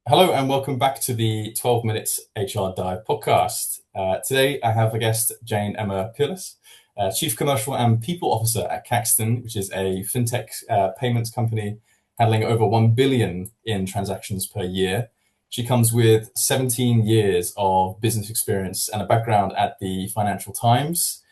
Hello and welcome back to the 12 Minutes HR Dive podcast. Today I have a guest, Jane-Emma Peerless, Chief Commercial and People Officer at Caxton, which is a fintech payments company handling over 1 billion in transactions per year. She comes with 17 years of business experience and a background at the Financial Times.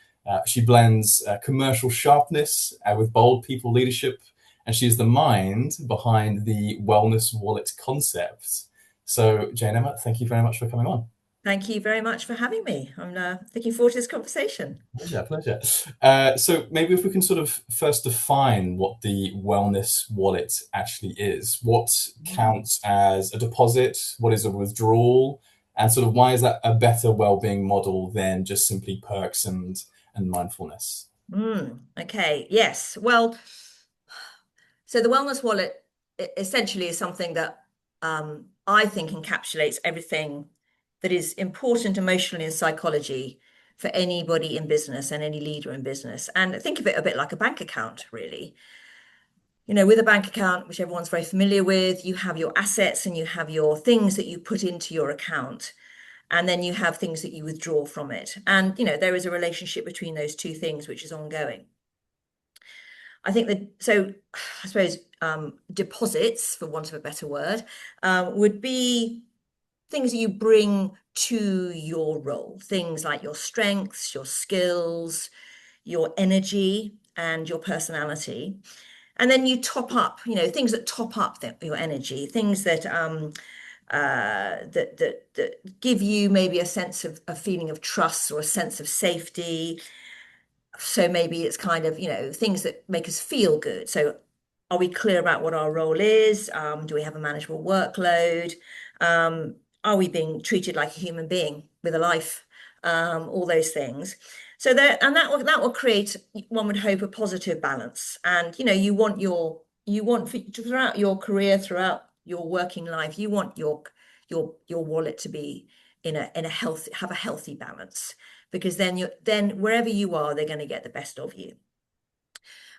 She blends commercial sharpness with bold people leadership, and she's the mind behind the wellness wallet concept. So, Jane-Emma, thank you very much for coming on. Thank you very much for having me. I'm looking forward to this conversation. Pleasure. So maybe if we can sort of first define what the wellness wallet actually is. What Mm. counts as a deposit? What is a withdrawal? And sort of why is that a better well-being model than just simply perks and mindfulness? Okay, yes. Well, so the wellness wallet essentially is something that I think encapsulates everything that is important emotionally and psychology for anybody in business and any leader in business. And think of it a bit like a bank account, really. With a bank account, which everyone's very familiar with, you have your assets and you have your things that you put into your account. And then you have things that you withdraw from it. And, there is a relationship between those two things, which is ongoing. I think that, so I suppose deposits, for want of a better word, would be things that you bring to your role, things like your strengths, your skills, your energy, and your personality. And then you top up, things that top up your energy, things that give you maybe a sense of a feeling of trust or a sense of safety. So maybe it's kind of, things that make us feel good. So are we clear about what our role is? Do we have a manageable workload? Are we being treated like a human being with a life? All those things. So there, and that will create, one would hope, a positive balance. And throughout your career, throughout your working life, you want your wallet to be in a healthy, have a healthy balance, because then wherever you are, they're going to get the best of you.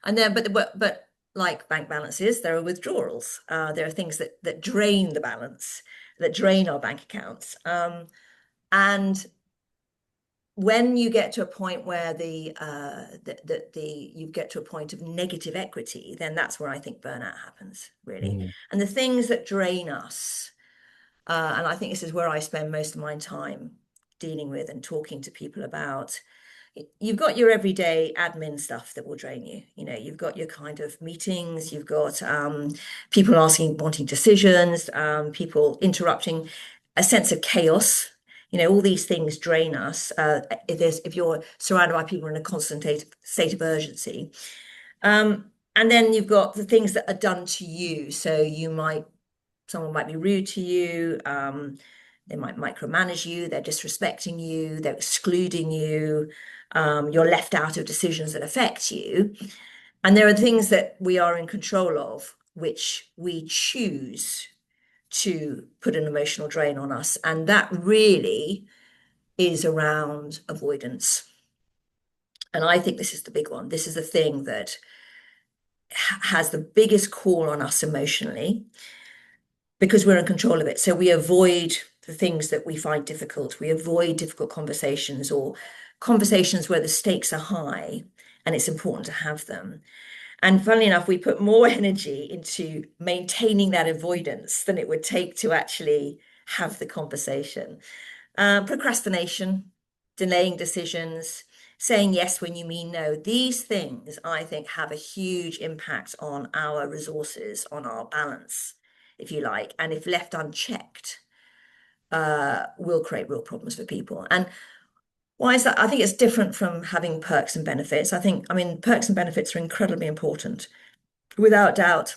And then, but like bank balances, there are withdrawals. There are things that drain the balance, that drain our bank accounts. And when you get to a point where you get to a point of negative equity, then that's where I think burnout happens, really. Mm. And the things that drain us, and I think this is where I spend most of my time dealing with and talking to people about. You've got your everyday admin stuff that will drain you. You've got your kind of meetings, you've got people wanting decisions, people interrupting, a sense of chaos. All these things drain us. If you're surrounded by people in a constant state of urgency. And then you've got the things that are done to you. So someone might be rude to you. They might micromanage you. They're disrespecting you. They're excluding you. You're left out of decisions that affect you. And there are things that we are in control of, which we choose to put an emotional drain on us. And that really is around avoidance. And I think this is the big one. This is the thing that has the biggest call on us emotionally, because we're in control of it. So we avoid the things that we find difficult. We avoid difficult conversations, or conversations where the stakes are high and it's important to have them. And funnily enough, we put more energy into maintaining that avoidance than it would take to actually have the conversation. Procrastination, delaying decisions, saying yes when you mean no. These things, I think, have a huge impact on our resources, on our balance, if you like. And if left unchecked, will create real problems for people. And why is that? I think it's different from having perks and benefits. Perks and benefits are incredibly important, without doubt.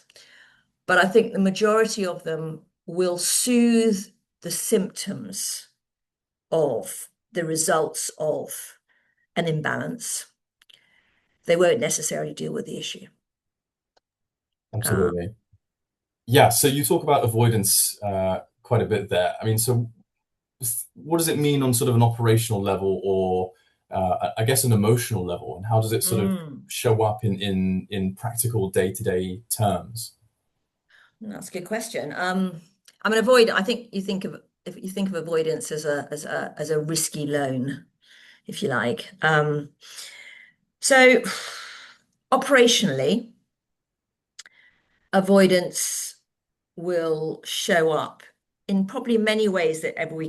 But I think the majority of them will soothe the symptoms of the results of an imbalance. They won't necessarily deal with the issue. Absolutely. Yeah, so you talk about avoidance quite a bit there. I mean, so what does it mean on sort of an operational level or I guess an emotional level, and how does it sort of Mm, show up in practical day-to-day terms? that's a good question. I mean, avoid. I think you think of if you think of avoidance as a risky loan, if you like. So operationally, avoidance will show up in probably many ways that ever we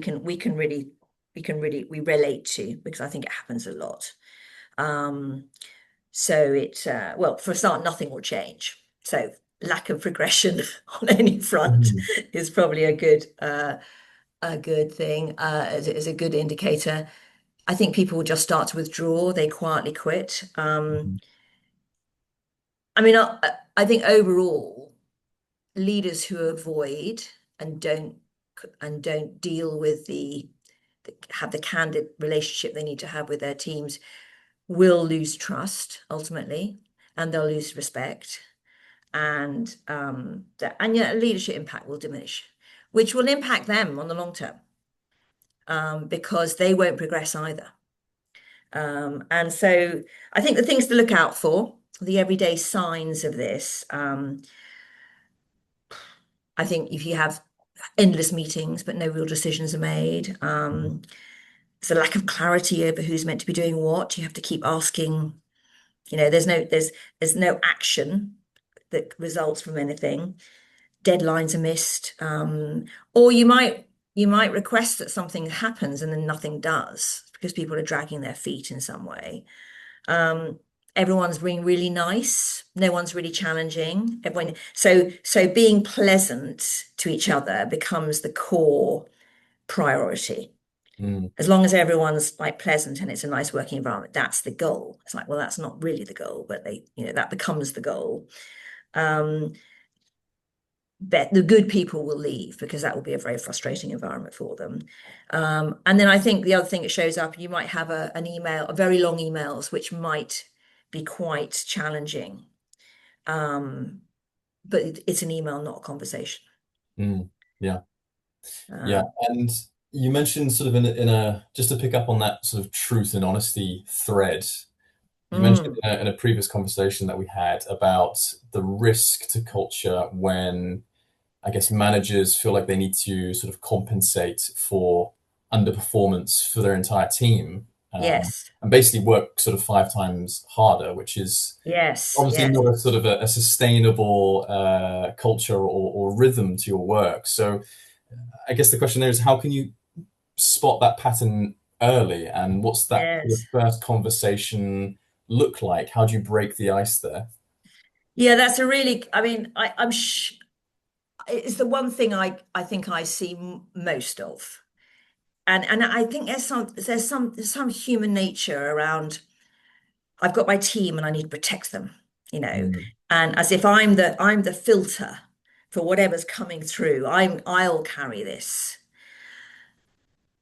relate to, because I think it happens a lot. Um, so well, for a start, nothing will change. So lack of progression on any front Mhm. is probably a good thing, is a good indicator. I think people will just start to withdraw. They quietly quit. Mhm. I mean, I think overall, leaders who avoid and don't deal with have the candid relationship they need to have with their teams will lose trust ultimately, and they'll lose respect, and yet leadership impact will diminish, which will impact them on the long term, because they won't progress either. And so I think the things to look out for, the everyday signs of this, I think if you have endless meetings but no real decisions are made, there's a lack of clarity over who's meant to be doing what. You have to keep asking, there's no action that results from anything. Deadlines are missed, or you might request that something happens and then nothing does because people are dragging their feet in some way. Um, Everyone's being really nice. No one's really challenging. So being pleasant to each other becomes the core priority. Mm. As long as everyone's like pleasant and it's a nice working environment, that's the goal. It's like, well, that's not really the goal, but that becomes the goal. Um, but the good people will leave because that will be a very frustrating environment for them. And then I think the other thing that shows up, you might have an email, a very long emails, which might be quite challenging. But it's an email, not a conversation. Mm. Yeah. Yeah. Um, And you mentioned sort of just to pick up on that sort of truth and honesty thread, you mentioned mm, in a previous conversation that we had about the risk to culture when I guess managers feel like they need to sort of compensate for underperformance for their entire team, yes, and basically work sort of five times harder, which is yes, obviously yes, not a sort of a sustainable culture or rhythm to your work. So I guess the question there is how can you spot that pattern early, and what's that sort of yes. first conversation look like? How do you break the ice there? Yeah, that's a really, I mean, I'm sh it's the one thing I think I see most of. And I think there's some human nature around. I've got my team and I need to protect them, you know, Mm, and as if I'm the filter for whatever's coming through. I'll carry this.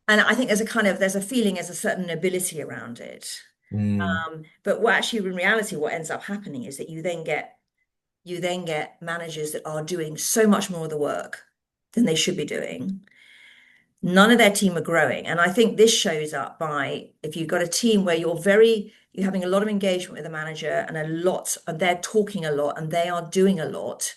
And I think there's a feeling, there's a certain nobility around it. mm, But what actually in reality what ends up happening is that you then get managers that are doing so much more of the work than they should be doing. None of their team are growing. And I think this shows up by if you've got a team where you're having a lot of engagement with the manager and they're talking a lot and they are doing a lot,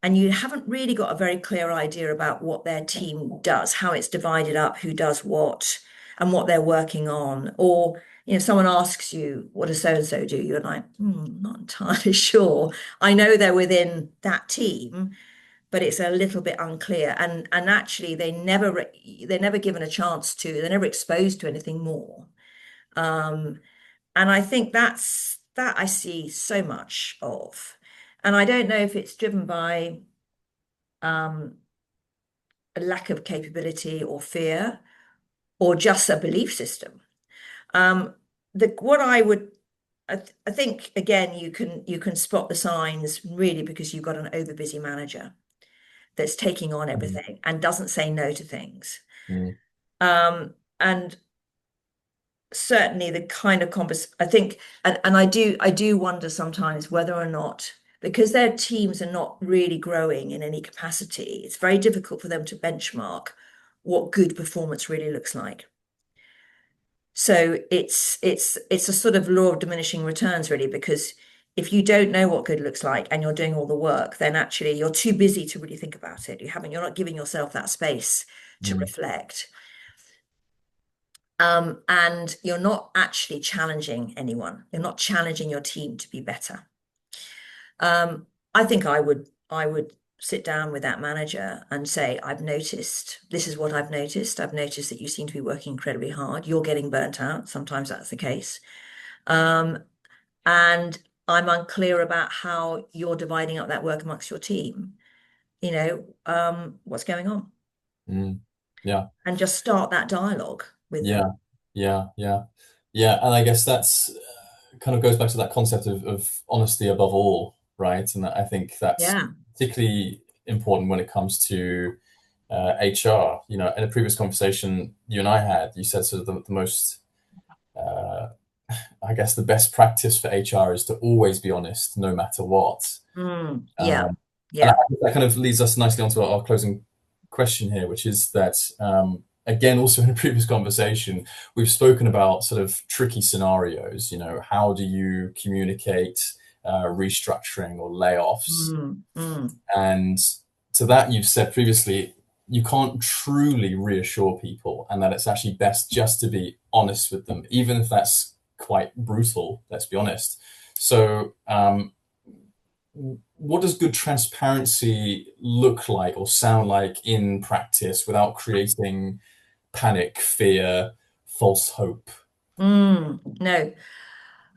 and you haven't really got a very clear idea about what their team does, how it's divided up, who does what, and what they're working on. Or, someone asks you, what does so and so do? You're like, not entirely sure. I know they're within that team, but it's a little bit unclear. And actually, they're never given a chance to. They're never exposed to anything more. Um, and I think that I see so much of. And I don't know if it's driven by um, a lack of capability or fear, or just a belief system. Um, what I think again, you can spot the signs really because you've got an overbusy manager that's taking on mm, everything and doesn't say no to things. mm, And certainly the kind of I think, and I do wonder sometimes whether or not, because their teams are not really growing in any capacity, it's very difficult for them to benchmark what good performance really looks like. So it's a sort of law of diminishing returns really, because if you don't know what good looks like and you're doing all the work, then actually you're too busy to really think about it. You're not giving yourself that space to Mm, reflect. And you're not actually challenging anyone. You're not challenging your team to be better. I think I would sit down with that manager and say, I've noticed, this is what I've noticed. I've noticed that you seem to be working incredibly hard. You're getting burnt out. Sometimes that's the case. Um, and I'm unclear about how you're dividing up that work amongst your team. What's going on? mm. Yeah, And just start that dialogue with them. yeah, yeah. And I guess that's kind of goes back to that concept of honesty above all, right? And I think that's Yeah. particularly important when it comes to HR. You know, in a previous conversation you and I had, you said sort of the most, uh, I guess, the best practice for HR is to always be honest, no matter what. Yeah. Um, and Yeah. that kind of leads us nicely onto our closing question here, which is that, again, also in a previous conversation, we've spoken about sort of tricky scenarios. You know, how do you communicate restructuring or layoffs? Mm. And to that, you've said previously, you can't truly reassure people, and that it's actually best just to be honest with them, even if that's quite brutal, let's be honest. So, what does good transparency look like or sound like in practice without creating panic, fear, false hope? No.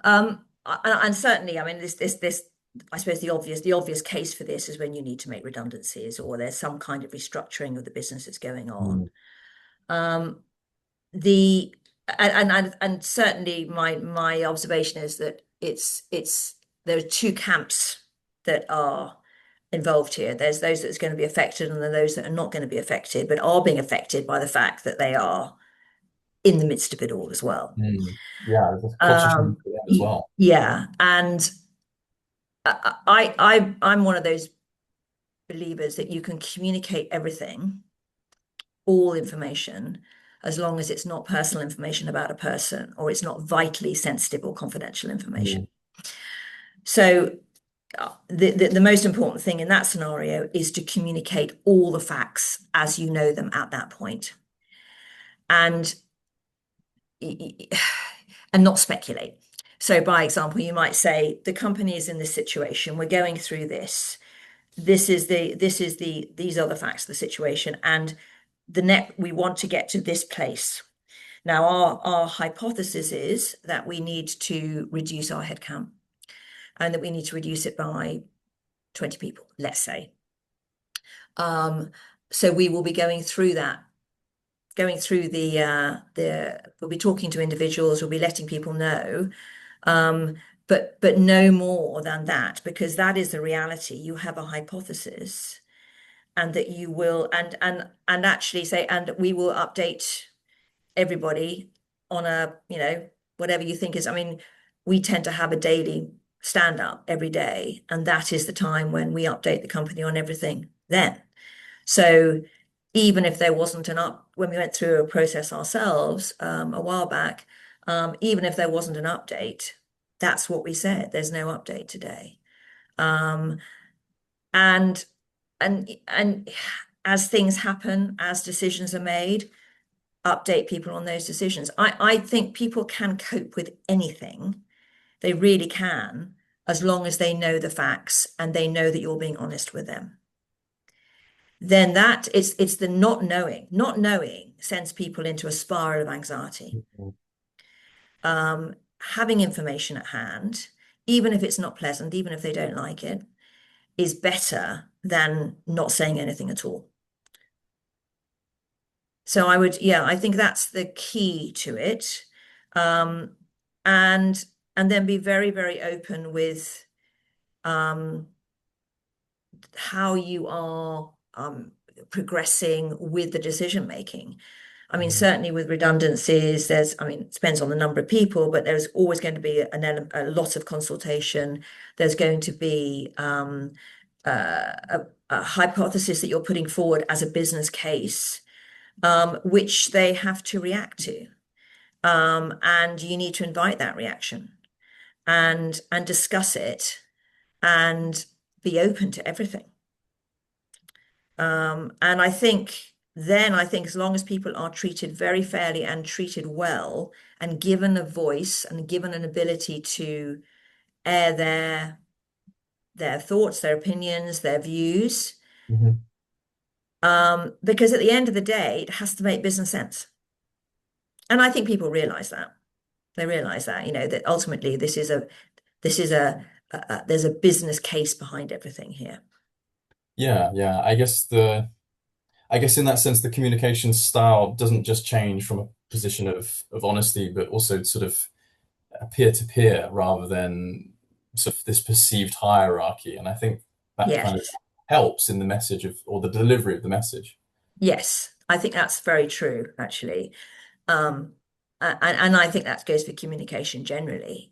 And certainly, I mean, I suppose the obvious case for this is when you need to make redundancies or there's some kind of restructuring of the business that's going on. Mm, Um, the and certainly my observation is that it's there are two camps that are involved here. There's those that's going to be affected, and then those that are not going to be affected, but are being affected by the fact that they are in the midst of it all as well. mm. Yeah, there's a culture change Um, for them as well. yeah, and I'm one of those believers that you can communicate everything, all information, as long as it's not personal information about a person or it's not vitally sensitive or confidential information. Mm, So the most important thing in that scenario is to communicate all the facts as you know them at that point, and and not speculate. So, by example, you might say the company is in this situation. We're going through this. These are the facts of the situation, and we want to get to this place. Now, our hypothesis is that we need to reduce our headcount and that we need to reduce it by 20 people, let's say. So we will be going through that, we'll be talking to individuals, we'll be letting people know, but no more than that, because that is the reality. You have a hypothesis, and that you will, and actually say, and we will update everybody on whatever you think is. I mean, we tend to have a daily stand up every day, and that is the time when we update the company on everything then. So even if there wasn't when we went through a process ourselves a while back, even if there wasn't an update, that's what we said. There's no update today. Um, and and as things happen, as decisions are made, update people on those decisions. I think people can cope with anything. They really can, as long as they know the facts and they know that you're being honest with them. Then it's the not knowing. Not knowing sends people into a spiral of anxiety. mm, Having information at hand, even if it's not pleasant, even if they don't like it, is better than not saying anything at all. So I think that's the key to it. Um, and then be very, very open with um, how you are progressing with the decision making. I mean, mm, certainly with redundancies, it depends on the number of people, but there's always going to be a lot of consultation. There's going to be a hypothesis that you're putting forward as a business case, which they have to react to. And you need to invite that reaction. and discuss it and be open to everything. And I think as long as people are treated very fairly and treated well and given a voice and given an ability to air their thoughts, their opinions, their views, Hmm. because at the end of the day, it has to make business sense. And I think people realize that. They realize that, that ultimately there's a business case behind everything here. Yeah, yeah. I guess in that sense, the communication style doesn't just change from a position of honesty, but also sort of a peer to peer rather than sort of this perceived hierarchy. And I think that kind of Yes. helps in the message of or the delivery of the message. Yes. I think that's very true, actually. And I think that goes for communication generally,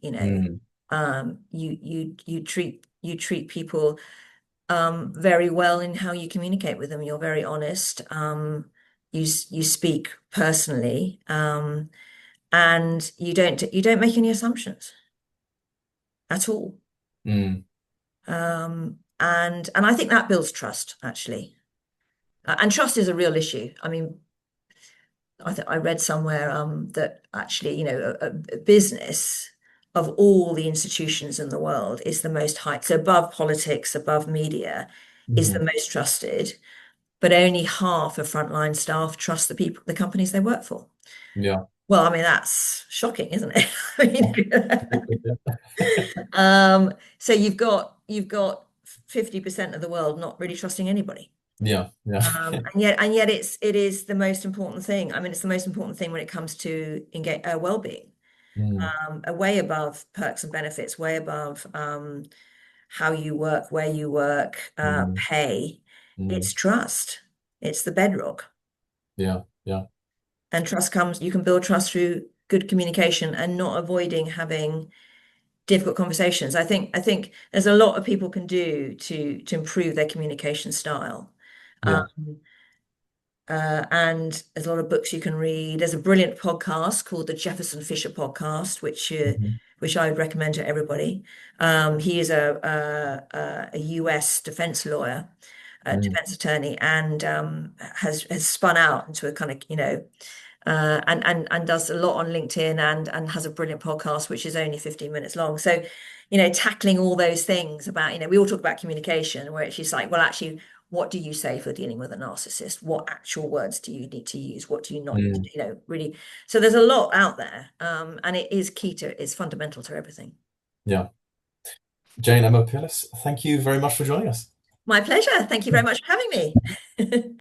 Mm, you treat people very well in how you communicate with them. You're very honest. You speak personally, and you don't make any assumptions at all. mm, And I think that builds trust, actually. And trust is a real issue. I mean, I read somewhere that actually, a business of all the institutions in the world is the most high. So above politics, above media, is the mhm. most trusted, but only half of frontline staff trust the companies they work for. Yeah. Well, I mean, that's shocking, isn't it? I Absolutely, mean, yeah. so you've got 50% of the world not really trusting anybody. Yeah, yeah. And yet it is the most important thing. I mean, it's the most important thing when it comes to engage well-being. Mm, Way above perks and benefits, way above how you work, where you work, mm, pay. mm. It's trust. It's the bedrock. Yeah, yeah. And you can build trust through good communication and not avoiding having difficult conversations. I think there's a lot of people can do to improve their communication style. Um, Yeah. and there's a lot of books you can read. There's a brilliant podcast called the Jefferson Fisher podcast, Mhm, which I would recommend to everybody. He is a US defense lawyer, a mm, defense attorney, and has spun out into a kind of and does a lot on LinkedIn and has a brilliant podcast which is only 15 minutes long. So, tackling all those things about, we all talk about communication, where it's just like, well, actually, what do you say for dealing with a narcissist? What actual words do you need to use? What do you not need to, mm. really? So there's a lot out there, and it is it's fundamental to everything. Yeah. Jane-Emma Peerless, thank you very much for joining us. My pleasure. Thank you very much for having me.